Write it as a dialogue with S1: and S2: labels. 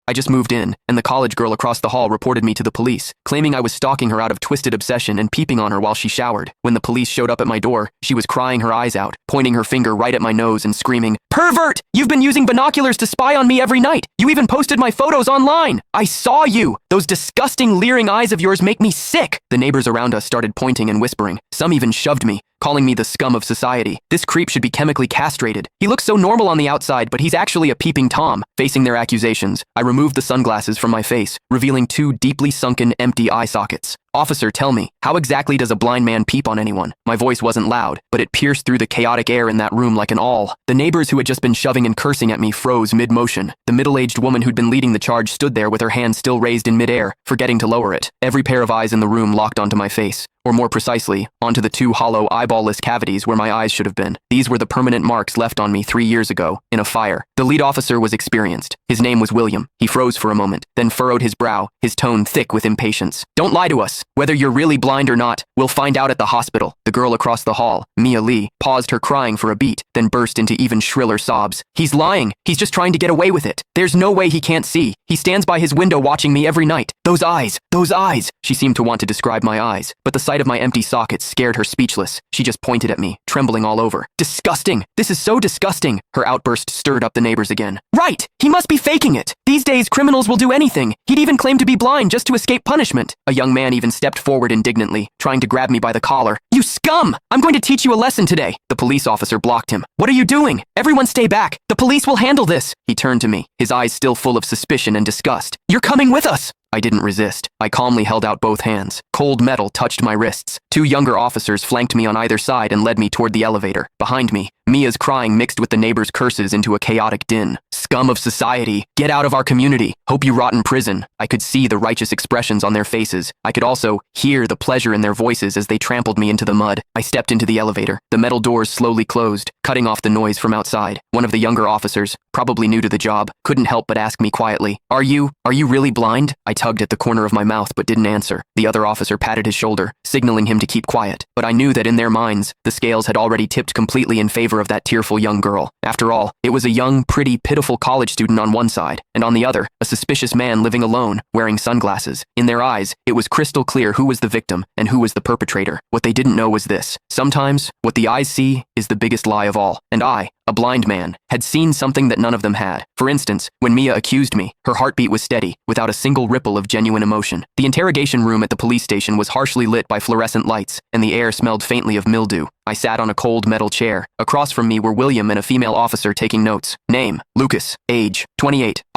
S1: I just moved in, and the college girl across the hall reported me to the police, claiming I was stalking her out of twisted obsession and peeping on her while she showered. When the police showed up at my door, she was crying her eyes out, pointing her finger right at my nose and screaming, "Pervert! You've been using binoculars to spy on me every night! You even posted my photos online! I saw you! Those disgusting, leering eyes of yours make me sick!" The neighbors around us started pointing and whispering. Some even shoved me, calling me the scum of society. This creep should be chemically castrated. He looks so normal on the outside, but he's actually a peeping Tom. Facing their accusations, I removed the sunglasses from my face, revealing two deeply sunken, empty eye sockets. "Officer, tell me, how exactly does a blind man peep on anyone?" My voice wasn't loud, but it pierced through the chaotic air in that room like an awl. The neighbors who had just been shoving and cursing at me froze mid-motion. The middle-aged woman who'd been leading the charge stood there with her hand still raised in mid-air, forgetting to lower it. Every pair of eyes in the room locked onto my face, or more precisely, onto the two hollow, eyeball-less cavities where my eyes should have been. These were the permanent marks left on me 3 years ago, in a fire. The lead officer was experienced. His name was William. He froze for a moment, then furrowed his brow, his tone thick with impatience. "Don't lie to us. Whether you're really blind or not, we'll find out at the hospital." The girl across the hall, Mia Lee, paused her crying for a beat, then burst into even shriller sobs. "He's lying. He's just trying to get away with it. There's no way he can't see. He stands by his window watching me every night. Those eyes, those eyes." She seemed to want to describe my eyes, but the sight of my empty sockets scared her speechless. She just pointed at me, trembling all over. "Disgusting! This is so disgusting!" Her outburst stirred up the neighbors again. "Right! He must be faking it! These days, criminals will do anything. He'd even claim to be blind just to escape punishment." A young man even stepped forward indignantly, trying to grab me by the collar. "You scum! I'm going to teach you a lesson today." The police officer blocked him. "What are you doing? Everyone stay back! The police will handle this!" He turned to me, his eyes still full of suspicion and disgust. "You're coming with us!" I didn't resist. I calmly held out both hands. Cold metal touched my wrists. Two younger officers flanked me on either side and led me toward the elevator. Behind me, Mia's crying mixed with the neighbors' curses into a chaotic din. "Scum of society! Get out of our community! Hope you rot in prison!" I could see the righteous expressions on their faces. I could also hear the pleasure in their voices as they trampled me into the mud. I stepped into the elevator. The metal doors slowly closed, cutting off the noise from outside. One of the younger officers, probably new to the job, couldn't help but ask me quietly, Are you really blind?" I tugged at the corner of my mouth but didn't answer. The other officer patted his shoulder, signaling him to keep quiet. But I knew that in their minds, the scales had already tipped completely in favor of that tearful young girl. After all, it was a young, pretty, pitiful college student on one side, and on the other, a suspicious man living alone, wearing sunglasses. In their eyes, it was crystal clear who was the victim and who was the perpetrator. What they didn't know was this: sometimes, what the eyes see is the biggest lie of all. And I, a blind man, had seen something that none of them had. For instance, when Mia accused me, her heartbeat was steady, without a single ripple of genuine emotion. The interrogation room at the police station was harshly lit by fluorescent lights, and the air smelled faintly of mildew. I sat on a cold metal chair. Across from me were William and a female officer taking notes. Name: Lucas. Age: 28.